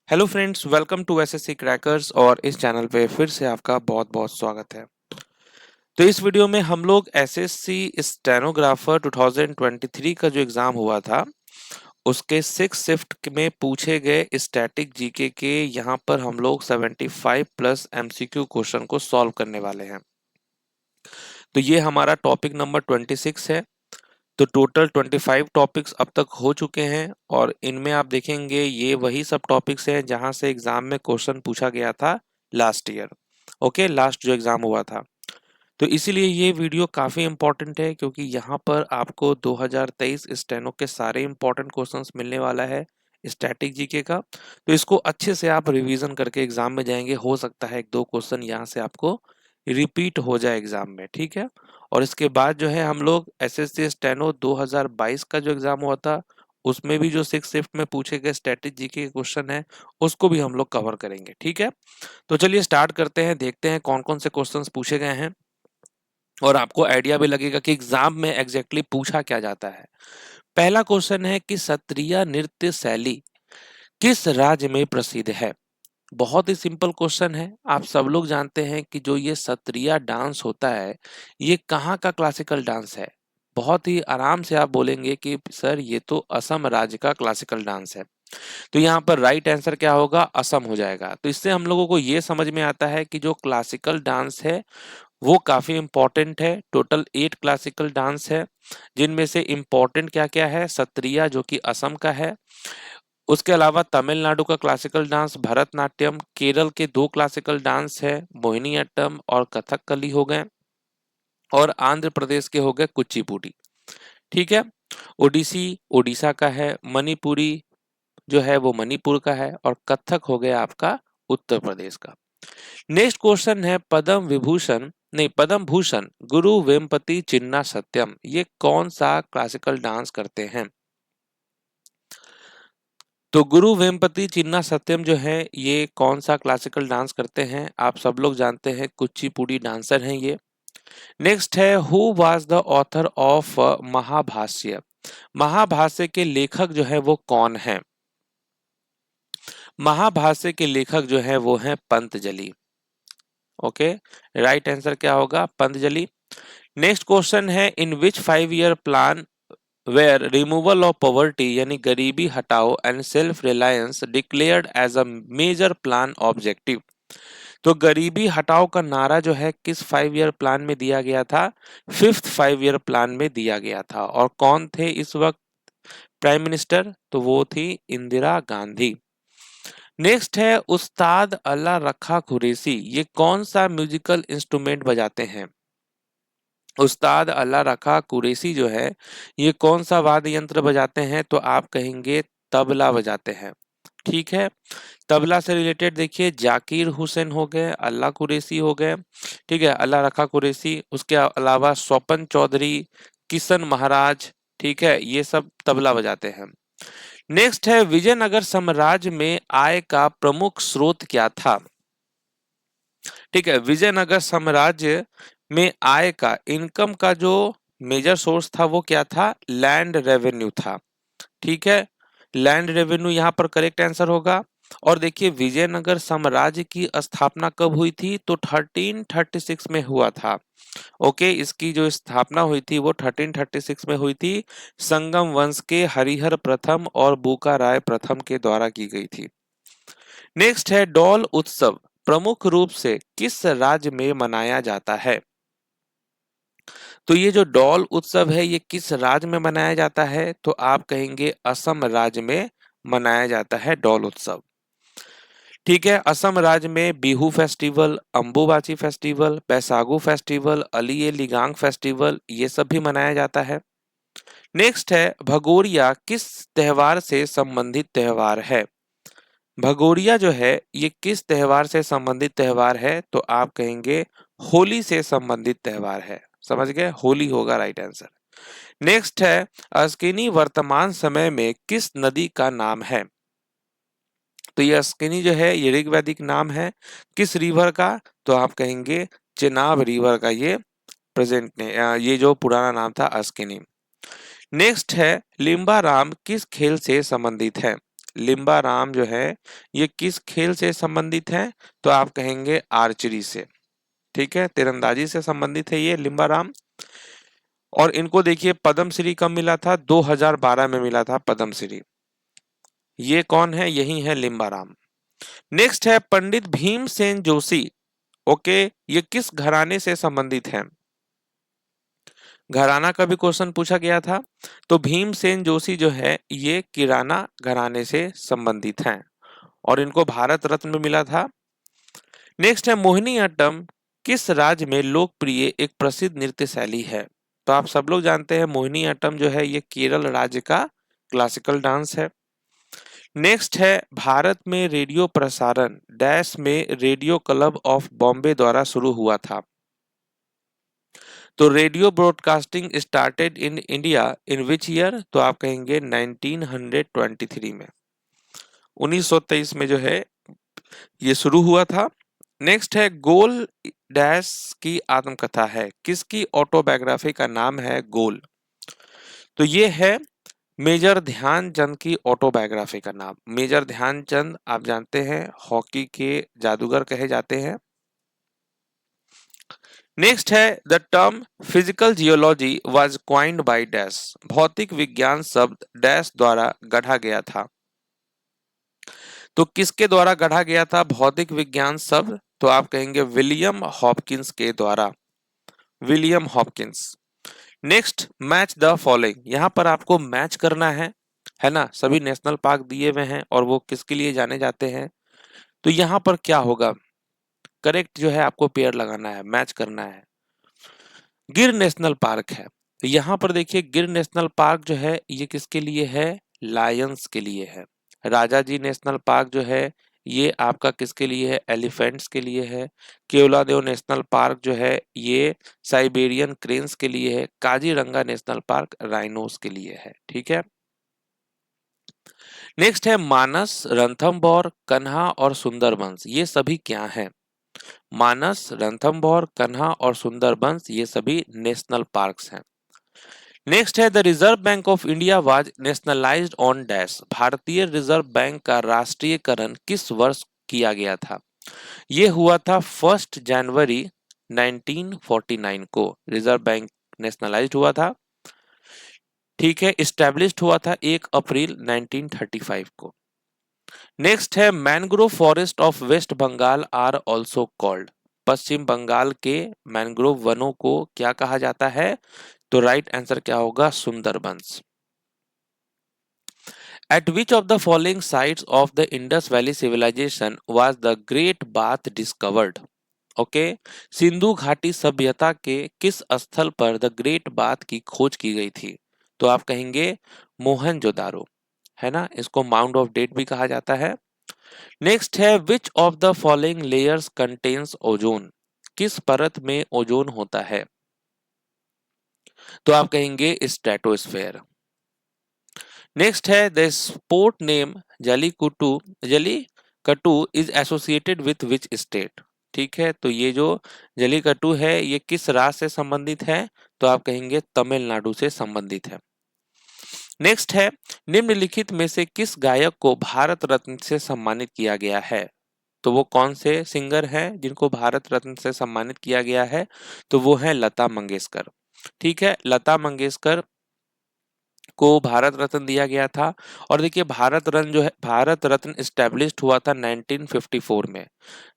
Hello friends, welcome to SSC crackers और इस channel पे फिर से आपका बहुत बहुत स्वागत है। तो इस वीडियो में हम लोग एसएससी स्टेनोग्राफर 2023 का जो एग्जाम हुआ था उसके 6 शिफ्ट में पूछे गए स्टैटिक जीके के यहाँ पर हम लोग 75 प्लस एमसीक्यू क्वेश्चन को सॉल्व करने वाले हैं। तो ये हमारा टॉपिक नंबर 26 है। तो टोटल 25 टॉपिक्स अब तक हो चुके हैं और इनमें आप देखेंगे ये वही सब टॉपिक्स हैं जहां से एग्जाम में क्वेश्चन पूछा गया था लास्ट ईयर। ओके, लास्ट जो एग्जाम हुआ था। तो इसीलिए ये वीडियो काफ़ी इंपॉर्टेंट है क्योंकि यहाँ पर आपको 2023 स्टेनो के सारे इंपॉर्टेंट क्वेश्चंस मिलने वाला है स्टैटिक जीके का। तो इसको अच्छे से आप रिवीजन करके एग्जाम में जाएंगे, हो सकता है एक दो क्वेश्चन यहाँ से आपको रिपीट हो जाए एग्जाम में, ठीक है। और इसके बाद जो है हम लोग एसएससी स्टेनो 2022 का जो एग्जाम हुआ था उसमें भी जो 6 शिफ्ट में पूछे गए स्टैटिक जीके के क्वेश्चन है उसको भी हम लोग कवर करेंगे, ठीक है। तो चलिए स्टार्ट करते हैं, देखते हैं कौन कौन से क्वेश्चंस पूछे गए हैं और आपको आइडिया भी लगेगा कि एग्जाम में एग्जैक्टली पूछा क्या जाता है। पहला क्वेश्चन है कि सत्रिया नृत्य शैली किस राज्य में प्रसिद्ध है। बहुत ही सिंपल क्वेश्चन है। आप सब लोग जानते हैं कि जो ये सत्रिया डांस होता है ये कहाँ का क्लासिकल डांस है। बहुत ही आराम से आप बोलेंगे कि सर ये तो असम राज्य का क्लासिकल डांस है। तो यहाँ पर राइट आंसर क्या होगा, असम हो जाएगा। तो इससे हम लोगों को ये समझ में आता है कि जो क्लासिकल डांस है वो काफी इंपॉर्टेंट है। टोटल 8 क्लासिकल डांस है जिनमें से इंपॉर्टेंट क्या क्या है, सत्रिया जो कि असम का है। उसके अलावा तमिलनाडु का क्लासिकल डांस भरतनाट्यम, केरल के 2 क्लासिकल डांस है मोहिनीअट्टम और कथकली हो गए, और आंध्र प्रदेश के हो गए कुचिपुड़ी, ठीक है। ओडिसी ओडिशा का है, मणिपुरी जो है वो मणिपुर का है, और कथक हो गया आपका उत्तर प्रदेश का। नेक्स्ट क्वेश्चन है पद्म भूषण गुरु वेम्पति चिन्ना सत्यम ये कौन सा क्लासिकल डांस करते हैं। तो गुरु वेम्पति चिन्ना सत्यम जो है ये कौन सा क्लासिकल डांस करते हैं, आप सब लोग जानते हैं कुचिपुड़ी डांसर हैं ये। नेक्स्ट है who was the author of Mahabhashya. Mahabhashya के लेखक जो है वो कौन है। महाभाष्य के लेखक जो है वो है पंतजलि। ओके, राइट आंसर क्या होगा, पंतजलि। नेक्स्ट क्वेश्चन है in which 5 year plan were removal of poverty यानी गरीबी हटाओ and self reliance declared as a major plan objective. तो गरीबी हटाओ का नारा जो है किस 5 ईयर प्लान में दिया गया था, 5th 5 ईयर प्लान में दिया गया था। और कौन थे इस वक्त प्राइम मिनिस्टर, तो वो थी इंदिरा गांधी। नेक्स्ट है उस्ताद अल्लाह रखा कुरैशी ये कौन सा म्यूजिकल इंस्ट्रूमेंट बजाते हैं। उस्ताद अल्लाह रखा कुरैशी जो है ये कौन सा वाद्य यंत्र बजाते हैं, तो आप कहेंगे तबला बजाते हैं, ठीक है। तबला से रिलेटेड देखिए जाकिर हुसैन हो गए, अल्लाह कुरैशी हो गए, ठीक है, अल्लाह रखा कुरैशी। उसके अलावा स्वपन चौधरी, किशन महाराज, ठीक है, ये सब तबला बजाते हैं। नेक्स्ट है विजयनगर साम्राज्य में आय का प्रमुख स्रोत क्या था। ठीक है, विजयनगर साम्राज्य में आय का इनकम का जो मेजर सोर्स था वो क्या था, लैंड रेवेन्यू था, ठीक है। लैंड रेवेन्यू यहाँ पर करेक्ट आंसर होगा। और देखिए विजयनगर साम्राज्य की स्थापना कब हुई थी, तो 1336 में हुआ था। ओके, इसकी जो स्थापना हुई थी वो 1336 में हुई थी, संगम वंश के हरिहर प्रथम और बूका राय प्रथम के द्वारा की गई थी। नेक्स्ट है डोल उत्सव प्रमुख रूप से किस राज्य में मनाया जाता है। तो ये जो डोल उत्सव है ये किस राज्य में मनाया जाता है, तो आप कहेंगे असम राज्य में मनाया जाता है डोल उत्सव, ठीक है। असम राज्य में बिहू फेस्टिवल, अंबुबाची फेस्टिवल, बैसागु फेस्टिवल, अली ए लिगांग फेस्टिवल ये सब भी मनाया जाता है। नेक्स्ट है भगोरिया किस त्योहार से संबंधित त्योहार है। भगोरिया जो है ये किस त्योहार से संबंधित त्योहार है, तो आप कहेंगे होली से संबंधित त्योहार है, समझ गए, होली होगा राइट आंसर। नेक्स्ट है अस्किनी वर्तमान समय में किस नदी का नाम है। तो ये अस्किनी जो है ये ऋग्वैदिक नाम है किस रिवर का, तो आप कहेंगे चेनाब रिवर का ये प्रेजेंट ने ये जो पुराना नाम था अस्किनी। नेक्स्ट है लिम्बा राम किस खेल से संबंधित है। लिम्बा राम जो है ये किस खेल से संबंधित है? तो आप कहेंगे आर्चरी से। ठीक है, तीरंदाजी से संबंधित है ये लिम्बा राम। और इनको देखिए पद्मश्री कब मिला था? 2012 में मिला था पद्मश्री। ये कौन है? यही है लिम्बा राम। नेक्स्ट है पंडित भीमसेन जोशी। ओके, ये किस घराने से संबंधित है? घराना का भी क्वेश्चन पूछा गया था। तो भीमसेन जोशी जो है ये किराना घराने से संबंधित हैं और इनको भारत रत्न भी मिला था। नेक्स्ट है मोहिनीअट्टम किस राज्य में लोकप्रिय एक प्रसिद्ध नृत्य शैली है? तो आप सब लोग जानते हैं मोहिनीअट्टम जो है ये केरल राज्य का क्लासिकल डांस है। नेक्स्ट है भारत में रेडियो प्रसारण डैश में रेडियो क्लब ऑफ बॉम्बे द्वारा शुरू हुआ था। तो radio broadcasting started in India in which year? तो आप कहेंगे 1923 में, 1923 में जो है ये शुरू हुआ था। नेक्स्ट है गोल डैश की आत्मकथा है, किसकी ऑटोबायोग्राफी का नाम है गोल? तो ये है मेजर ध्यानचंद की ऑटोबायोग्राफी का नाम। मेजर ध्यानचंद आप जानते हैं हॉकी के जादूगर कहे जाते हैं। नेक्स्ट है the term physical geology was coined by dash, भौतिक विज्ञान शब्द डैश द्वारा गढ़ा गया था। तो किसके द्वारा गढ़ा गया था भौतिक विज्ञान शब्द? तो आप कहेंगे विलियम हॉपकिंस के द्वारा, William Hopkins. Next match the following, यहां पर आपको मैच करना है ना। सभी नेशनल पार्क दिए हुए हैं और वो किसके लिए जाने जाते हैं। तो यहां पर क्या होगा? करेक्ट जो है आपको पेयर लगाना है, मैच करना है। गिर नेशनल पार्क है, तो यहां पर देखिए गिर नेशनल पार्क जो है ये किसके लिए है? लायंस के लिए है। राजाजी नेशनल पार्क जो है ये आपका किसके लिए है? एलिफेंट्स के लिए है। केवलादेव नेशनल पार्क जो है ये साइबेरियन क्रेन्स के लिए है। काजीरंगा नेशनल पार्क राइनोस के लिए है। ठीक है। नेक्स्ट है मानस, रणथंभौर, कन्हा और सुंदरबंस, ये सभी क्या हैं? मानस, रणथंभौर, कन्हा और सुंदरबंस ये सभी नेशनल पार्क्स हैं। नेक्स्ट है the reserve bank of India was nationalised on dash, भारतीय रिजर्व बैंक का राष्ट्रीयकरण किस वर्ष किया गया था? ये हुआ था 1 जनवरी 1949 को रिजर्व बैंक नेशनलाइज्ड हुआ था। ठीक है, इस्टेब्लिश्ड हुआ था 1 अप्रैल 1935 को। नेक्स्ट है mangrove forest of West Bengal are also called, Paschim Bangal के मैंग्रोव वनों को क्या कहा जाता है? तो राइट आंसर क्या होगा? Sundarbans. At which of the following sites of the Indus Valley civilization was the great bath discovered? Okay, Sindhu घाटी सभ्यता के किस स्थल पर द ग्रेट बाथ की खोज की गई थी? तो आप कहेंगे मोहनजोदारो, है ना। इसको माउंट ऑफ डेट भी कहा जाता है। नेक्स्ट है which of the following layers contains ozone, किस परत में ओजोन होता है? तो आप कहेंगे स्ट्रेटोस्फेयर। नेक्स्ट है the sport name Jallikattu, Jallikattu is associated with which state? ठीक है, तो ये जो जलीकट्टू है ये किस राज्य से संबंधित है? तो आप कहेंगे तमिलनाडु से संबंधित है। नेक्स्ट है निम्नलिखित में से किस गायक को भारत रत्न से सम्मानित किया गया है? तो वो कौन से सिंगर हैं जिनको भारत रत्न से सम्मानित किया गया है? तो वो है लता मंगेशकर। ठीक है, लता मंगेशकर को भारत रत्न दिया गया था। और देखिए भारत रत्न जो है, भारत रत्न एस्टेब्लिश्ड हुआ था 1954 में,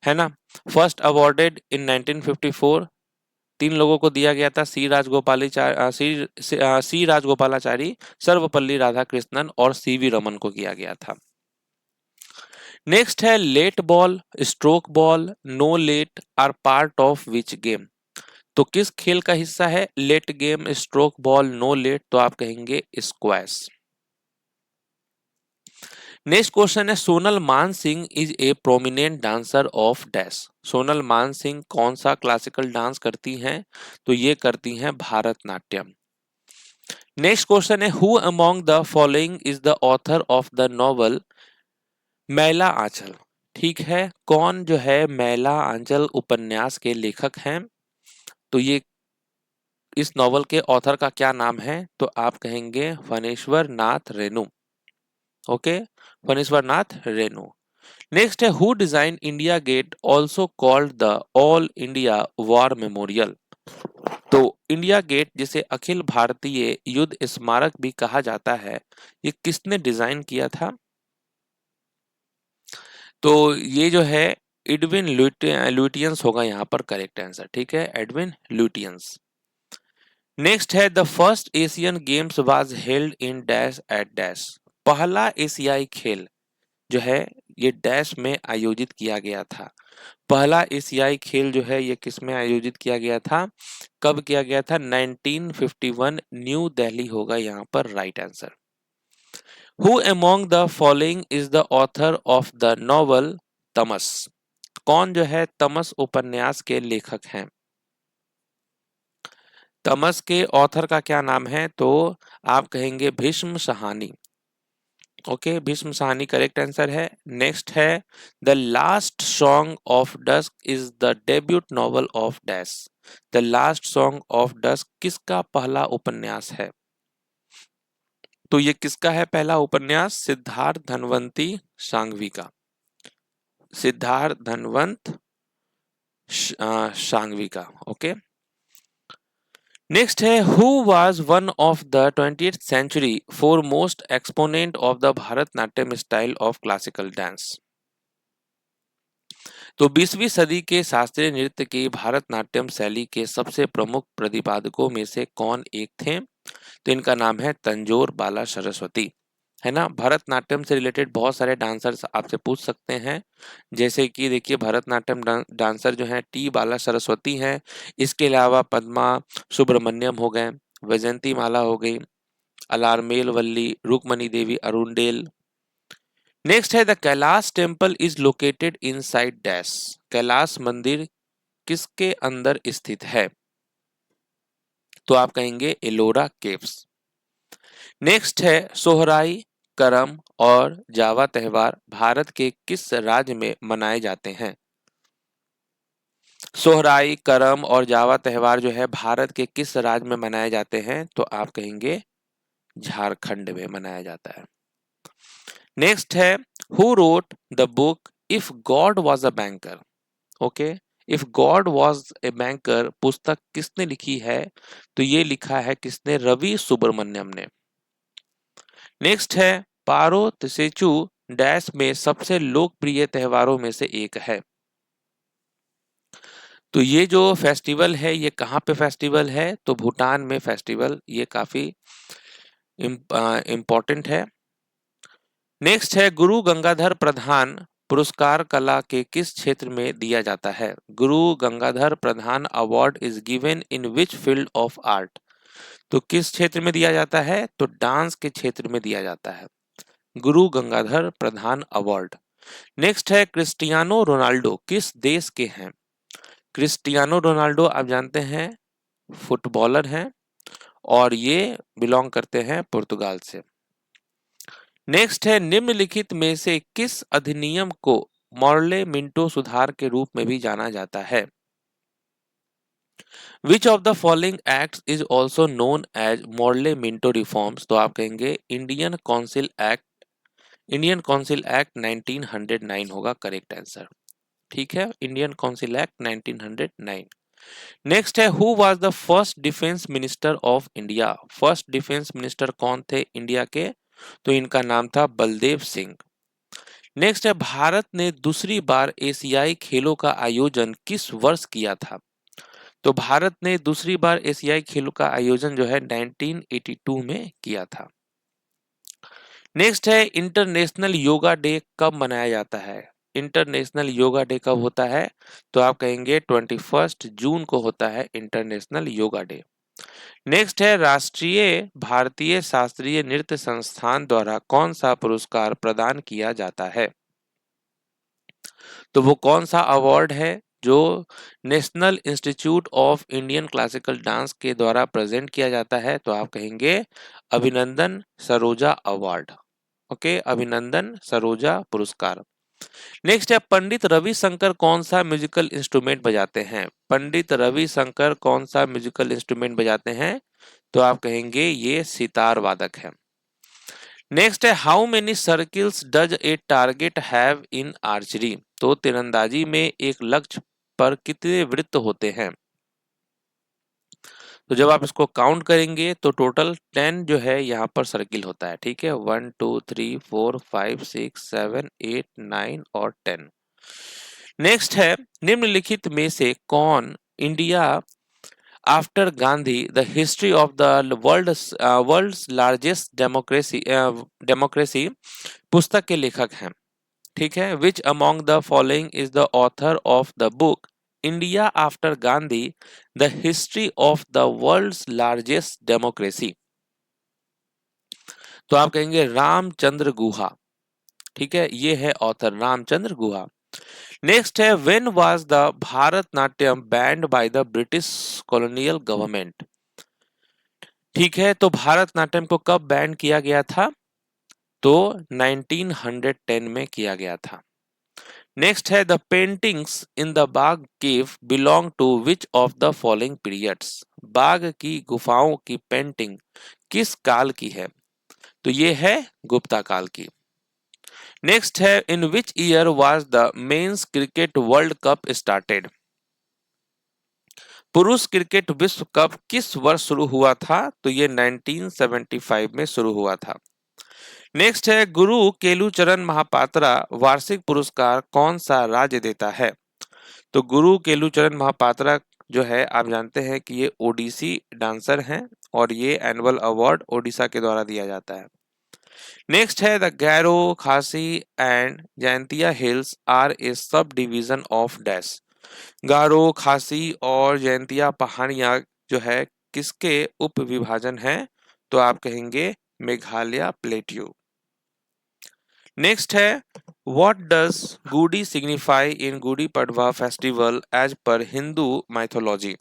है ना। फर्स्ट अवॉर्डेड इन 1954 तीन लोगों को दिया गया था, सी राजगोपालाचारी, सर्वपल्ली राधाकृष्णन और सीवी रमन को किया गया था। नेक्स्ट है let ball, stroke ball, no let are part of which game? तो किस खेल का हिस्सा है let game, stroke ball, no let? तो आप कहेंगे स्क्वैश। नेक्स्ट क्वेश्चन है Sonal Man Singh is a prominent dancer of dash, Sonal Man Singh कौन सा क्लासिकल डांस करती हैं? तो ये करती हैं भारतनाट्यम। नेक्स्ट क्वेश्चन है who among the following is the author of the novel मैला आंचल? ठीक है, कौन जो है मैला आंचल उपन्यास के लेखक हैं? तो ये इस नॉवल के ऑथर का क्या नाम है? तो आप कहेंगे फणेश्वर नाथ रेणु। ओके, फणीश्वरनाथ रेणु। नेक्स्ट है who designed India Gate also called the All India War Memorial. तो इंडिया गेट जिसे अखिल भारतीय युद्ध स्मारक भी कहा जाता है, ये किसने डिजाइन किया था? तो ये जो है एडविन लुटियंस होगा यहाँ पर करेक्ट आंसर। ठीक है, एडविन लुटियंस। नेक्स्ट है the first Asian Games was held in dash at dash. पहला एशियाई खेल जो है ये डैश में आयोजित किया गया था। पहला एशियाई खेल जो है ये किस में आयोजित किया गया था, कब किया गया था? 1951 न्यू दिल्ली होगा यहाँ पर right answer. Who among the following is the author of the novel तमस। कौन जो है तमस उपन्यास के लेखक हैं? तमस के ऑथर का क्या नाम है? तो आप कहेंगे Bhisham Sahni. Okay, Bhisham Sahni correct answer है। नेक्स्ट है the Last Song of Dusk is the debut novel of dash. The Last Song of Dusk किसका पहला उपन्यास है? तो ये किसका है पहला उपन्यास? सिद्धार्थ धनवंती सांघवी का। सिद्धार्थ धनवंत सांघवी का। ओके, नेक्स्ट है who was one of the 20th century foremost exponent of the Bharatanatyam style of classical dance. तो 20वीं सदी के शास्त्रीय नृत्य की भारतनाट्यम शैली के सबसे प्रमुख प्रतिपादकों में से कौन एक थे? तो इनका नाम है तंजोर बाला सरस्वती, है ना। भरतनाट्यम से रिलेटेड बहुत सारे डांसर्स आपसे पूछ सकते हैं, जैसे कि देखिए भरतनाट्यम डांसर जो हैं टी बाला सरस्वती हैं। इसके अलावा पद्मा सुब्रमण्यम हो गए, वैजंती माला हो गई, अलारमेल वल्ली, रुक्मणी देवी अरुंडेल। नेक्स्ट है the Kailash temple is located in side dash. Kailash मंदिर किसके अंदर स्थित है? तो आप कहेंगे एलोरा केव्स। नेक्स्ट है सोहराई, करम और जावा त्योहार भारत के किस राज्य में मनाए जाते हैं? सोहराई, करम और जावा त्योहार जो है भारत के किस राज्य में मनाए जाते हैं? तो आप कहेंगे झारखंड में मनाया जाता है। नेक्स्ट है who wrote the book if God was a banker. Okay, if God was a banker पुस्तक किसने लिखी है? तो ये लिखा है किसने? रवि सुब्रमण्यम ने। नेक्स्ट है पारो तसेचु डैश में सबसे लोकप्रिय त्योहारों में से एक है। तो ये जो फेस्टिवल है ये कहाँ पे फेस्टिवल है? तो भूटान में फेस्टिवल, ये काफी इम्पोर्टेंट है। नेक्स्ट है गुरु गंगाधर प्रधान पुरस्कार कला के किस क्षेत्र में दिया जाता है? Guru Gangadhar Pradhan award is given in which field of art. तो किस क्षेत्र में दिया जाता है? तो डांस के क्षेत्र में दिया जाता है गुरु गंगाधर प्रधान अवार्ड। नेक्स्ट है क्रिस्टियानो रोनाल्डो किस देश के हैं? क्रिस्टियानो रोनाल्डो आप जानते हैं फुटबॉलर हैं और ये बिलोंग करते हैं पुर्तगाल से। नेक्स्ट है निम्नलिखित में से किस अधिनियम को मॉर्ले मिंटो सुधार के रूप में भी जाना जाता है? Which of the following act is also known as Morley Minto reforms. तो आप कहेंगे Indian council act. Indian council act 1909 होगा करेक्ट आंसर। ठीक है, इंडियन काउंसिल एक्ट 1909। नेक्स्ट है who was the first defence minister of India. First defence minister कौन थे India के? तो इनका नाम था बलदेव सिंह। नेक्स्ट है भारत ने दूसरी बार एशियाई खेलों का आयोजन किस वर्ष किया था? तो भारत ने दूसरी बार एशियाई खेलों का आयोजन जो है 1982 में किया था। नेक्स्ट है इंटरनेशनल योगा डे कब मनाया जाता है? इंटरनेशनल योगा डे कब होता है? तो आप कहेंगे 21 जून को होता है इंटरनेशनल योगा डे। नेक्स्ट है राष्ट्रीय भारतीय शास्त्रीय नृत्य संस्थान द्वारा कौन सा पुरस्कार प्रदान किया जाता है? तो वो कौन सा अवार्ड है जो national institute of Indian classical dance के द्वारा प्रेजेंट किया जाता है? तो आप कहेंगे अभिनंदन सरोजा अवार्ड। ओके, अभिनंदन सरोजा पुरस्कार। नेक्स्ट है पंडित रविशंकर कौन सा म्यूजिकल इंस्ट्रूमेंट बजाते हैं? पंडित रविशंकर कौन सा म्यूजिकल इंस्ट्रूमेंट बजाते हैं? तो आप कहेंगे ये सितार वादक है। नेक्स्ट है how many circles does a target have in archery. तो तीरंदाजी में एक लक्ष्य पर कितने वृत्त होते हैं। तो जब आप इसको काउंट करेंगे तो टोटल 10 जो है यहाँ पर सर्किल होता है। ठीक है, 1 2 3 4 5 6 7 8 9 और 10। नेक्स्ट है निम्नलिखित में से कौन India after Gandhi the history of the world's largest democracy पुस्तक के लेखक हैं। ठीक है, which among the following is the author of the book India after Gandhi the history of the world's largest democracy. तो आप कहेंगे रामचंद्र गुहा। ठीक है, ये है ऑथर रामचंद्र गुहा। नेक्स्ट है when was the Bharatanatyam banned by the British colonial government. ठीक है, तो भारतनाट्यम को कब बैन किया गया था। तो 1910 में किया गया था। नेक्स्ट है the paintings in the Bagh cave belong to which of the following periods. Bagh की गुफाओं की पेंटिंग किस काल की है। तो ये है गुप्ता काल की। नेक्स्ट है in which year was the men's cricket world cup started. पुरुष क्रिकेट विश्व कप किस वर्ष शुरू हुआ था। तो ये 1975 में शुरू हुआ था। नेक्स्ट है गुरु केलुचरण महापात्रा वार्षिक पुरस्कार कौन सा राज्य देता है। तो गुरु केलुचरण महापात्रा जो है आप जानते हैं कि ये ओडिसी डांसर हैं और ये एनुअल अवार्ड ओडिशा के द्वारा दिया जाता है। नेक्स्ट है the Garo Khasi and Jaintia hills are a subdivision of dash. गारो खासी और जयंतिया पहाड़ियां जो है किसके उप विभाजन है। तो आप कहेंगे मेघालय प्लेट्यू। नेक्स्ट है what does Gudi signify in Gudi Padwa festival as per Hindu mythology.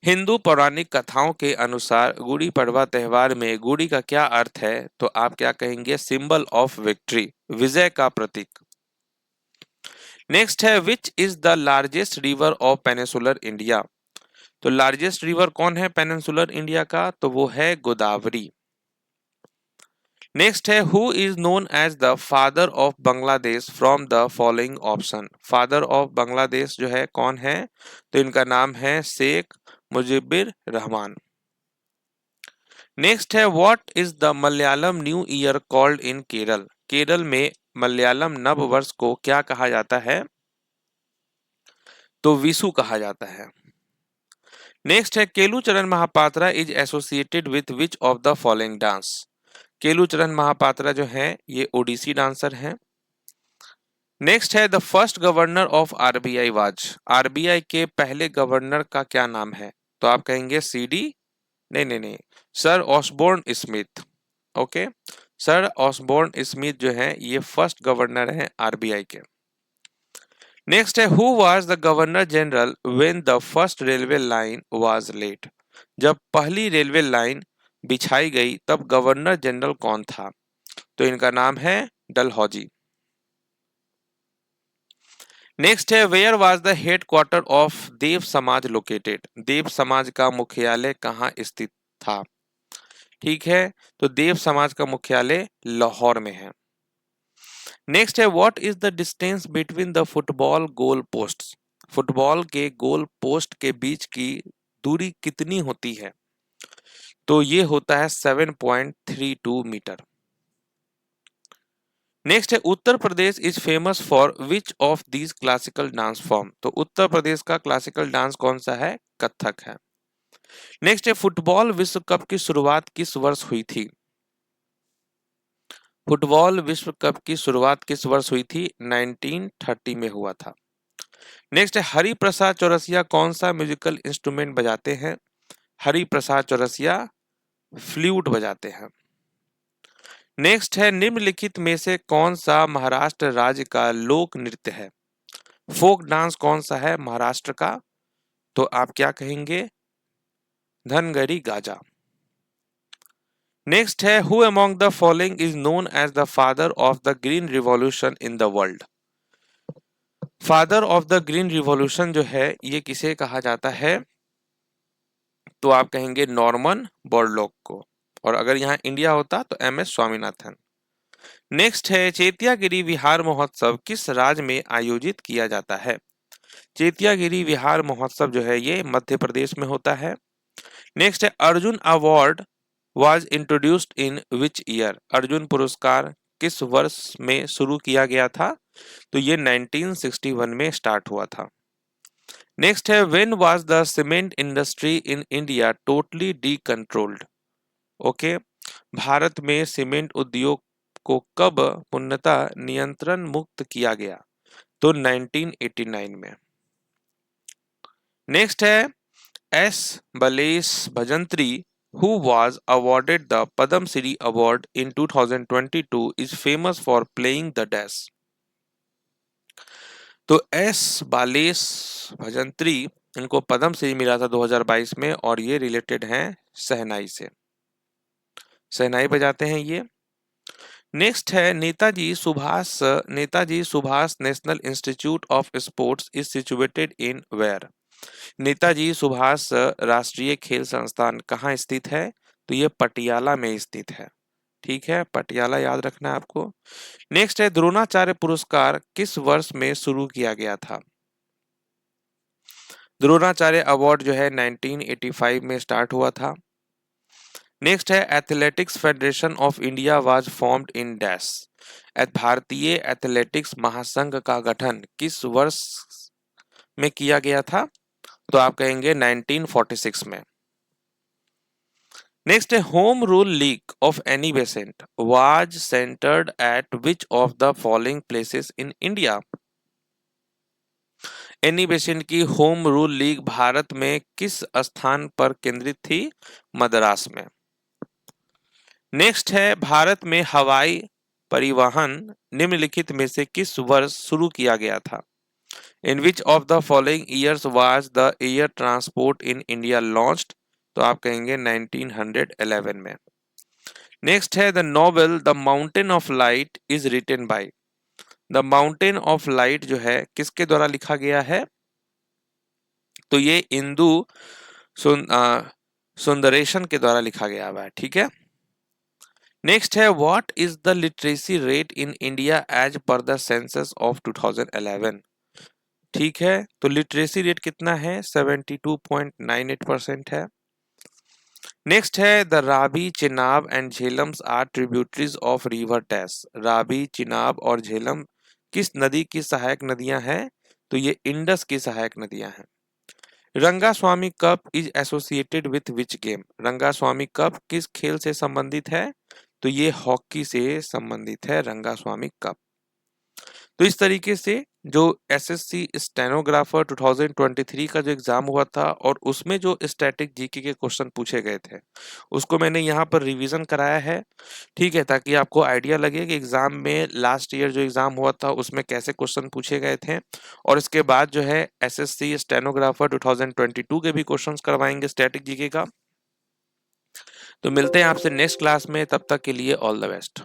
Hindu पौराणिक कथाओं के अनुसार गुड़ी पड़वा त्योहार में गुड़ी का क्या अर्थ है। तो आप क्या कहेंगे सिंबल ऑफ विक्ट्री, विजय का प्रतीक। नेक्स्ट है which is the largest river of peninsular India. तो लार्जेस्ट रिवर कौन है पेनिनसुलर इंडिया का। तो वो है गोदावरी। नेक्स्ट है who is known as the father of Bangladesh from the following option. Father of Bangladesh जो है कौन है। तो इनका नाम है शेख मुजिबिर रहमान। नेक्स्ट है what is the Malayalam new year called in Kerala. Kerala में मलयालम नव वर्ष को क्या कहा जाता है। तो विशु कहा जाता है। नेक्स्ट है Kelucharan Mohapatra is associated with which of the following dance. Kelucharan Mohapatra जो है ये ओडिसी डांसर हैं। नेक्स्ट है the first governor of RBI was. RBI के पहले गवर्नर का क्या नाम है। तो आप कहेंगे सीडी नहीं, sir Osborne Smith. Okay, sir Osborne Smith जो है ये फर्स्ट गवर्नर है आरबीआई के। नेक्स्ट है who was the governor general when the first railway line was laid. जब पहली रेलवे लाइन बिछाई गई तब गवर्नर जनरल कौन था। तो इनका नाम है डलहौजी। नेक्स्ट है where was the headquarter of Dev Samaj located. देव समाज का मुख्यालय कहाँ स्थित था। ठीक है, तो देव समाज का मुख्यालय लाहौर में है। नेक्स्ट है what is the distance between the football goal post. Football के गोल पोस्ट के बीच की दूरी कितनी होती है। तो ये होता है 7.32 मीटर। नेक्स्ट है Uttar Pradesh is famous for which of these classical dance form. तो उत्तर प्रदेश का क्लासिकल डांस कौन सा है, कथक है। नेक्स्ट है फुटबॉल विश्व कप की शुरुआत किस वर्ष हुई थी। फुटबॉल विश्व कप की शुरुआत किस वर्ष हुई थी, 1930 में हुआ था। नेक्स्ट है हरि प्रसाद चौरसिया कौन सा म्यूजिकल इंस्ट्रूमेंट बजाते हैं। हरि प्रसाद चौरसिया फ्लूट बजाते हैं। नेक्स्ट है निम्नलिखित में से कौन सा महाराष्ट्र राज्य का लोक नृत्य है। फोक डांस कौन सा है महाराष्ट्र का। तो आप क्या कहेंगे धनगरी गाजा। नेक्स्ट है who among the following is known as the father of the green revolution in the world. Father of the green revolution जो है ये किसे कहा जाता है। तो आप कहेंगे नॉर्मन बोरलॉग को। और अगर यहाँ इंडिया होता तो MS स्वामीनाथन। नेक्स्ट है चैत्यागिरी विहार महोत्सव किस राज्य में आयोजित किया जाता है? चैत्यागिरी विहार महोत्सव जो है ये मध्य प्रदेश में होता है। नेक्स्ट है Arjun award was introduced in which year? Arjun पुरस्कार किस वर्ष में शुरू किया गया था? तो ये 1961 में स्टार्ट हुआ था। नेक्स्ट है when was the cement industry in India totally decontrolled? Okay, भारत में सीमेंट उद्योग को कब पूर्णतः नियंत्रण मुक्त किया गया? तो 1989 में। नेक्स्ट है S Balesh Bhajantri who was awarded the Padam Shri Award in 2022 is famous for playing the dash? तो एस बालेश भजंत्री इनको पद्म श्री मिला था 2022 में और ये रिलेटेड हैं शहनाई से, शहनाई बजाते हैं ये। नेक्स्ट है Netaji Subhas national institute of sports is situated in where? Netaji Subhas राष्ट्रीय खेल संस्थान कहाँ स्थित है? तो ये पटियाला में स्थित है। ठीक है, पटियाला याद रखना है आपको। नेक्स्ट है द्रोणाचार्य पुरस्कार किस वर्ष में शुरू किया गया था? द्रोणाचार्य अवार्ड जो है 1985 में स्टार्ट हुआ था। नेक्स्ट है athletics federation of India was formed in dash? भारतीय एथलेटिक्स महासंघ का गठन किस वर्ष में किया गया था? तो आप कहेंगे 1946 में। नेक्स्ट है home rule league of Annie Besant was centred eight which of the following places in India? Annie Besant की होम रूल लीग भारत में किस स्थान पर केंद्रित थी? मद्रास में। नेक्स्ट है भारत में हवाई परिवहन निम्नलिखित में से किस वर्ष शुरू किया गया था? In which of the following years was the air transport in India launched? तो आप कहेंगे 1911 में। नेक्स्ट है the novel the mountain of light is written by? The mountain of light जो है किसके द्वारा लिखा गया है? तो ये इंदु सुंदरेशन के द्वारा लिखा गया हुआ है। ठीक है। नेक्स्ट है what is the literacy rate in India as per the census of 2011? ठीक है, तो लिटरेसी रेट कितना है? 72.98% है। नेक्स्ट है the Ravi, Chenab and Jhelums are tributaries of river dash? Ravi, Chenab और झेलम किस नदी की सहायक नदियां हैं? तो ये इंडस की सहायक नदियां हैं। Rangaswamy cup is associated with which game? Rangaswamy cup किस खेल से संबंधित है? तो ये हॉकी से संबंधित है रंगास्वामी कप। तो इस तरीके से जो एसएससी स्टेनोग्राफर 2023 का जो एग्जाम हुआ था और उसमें जो स्टैटिक जीके के क्वेश्चन पूछे गए थे उसको मैंने यहाँ पर रिवीजन कराया है। ठीक है, ताकि आपको आइडिया लगे कि एग्जाम में लास्ट ईयर जो एग्जाम हुआ था उसमें कैसे क्वेश्चन पूछे गए थे। और इसके बाद जो है एसएससी स्टेनोग्राफर 2022 के भी क्वेश्चन करवाएंगे स्टैटिक जीके का। तो मिलते हैं आपसे नेक्स्ट क्लास में, तब तक के लिए ऑल द बेस्ट।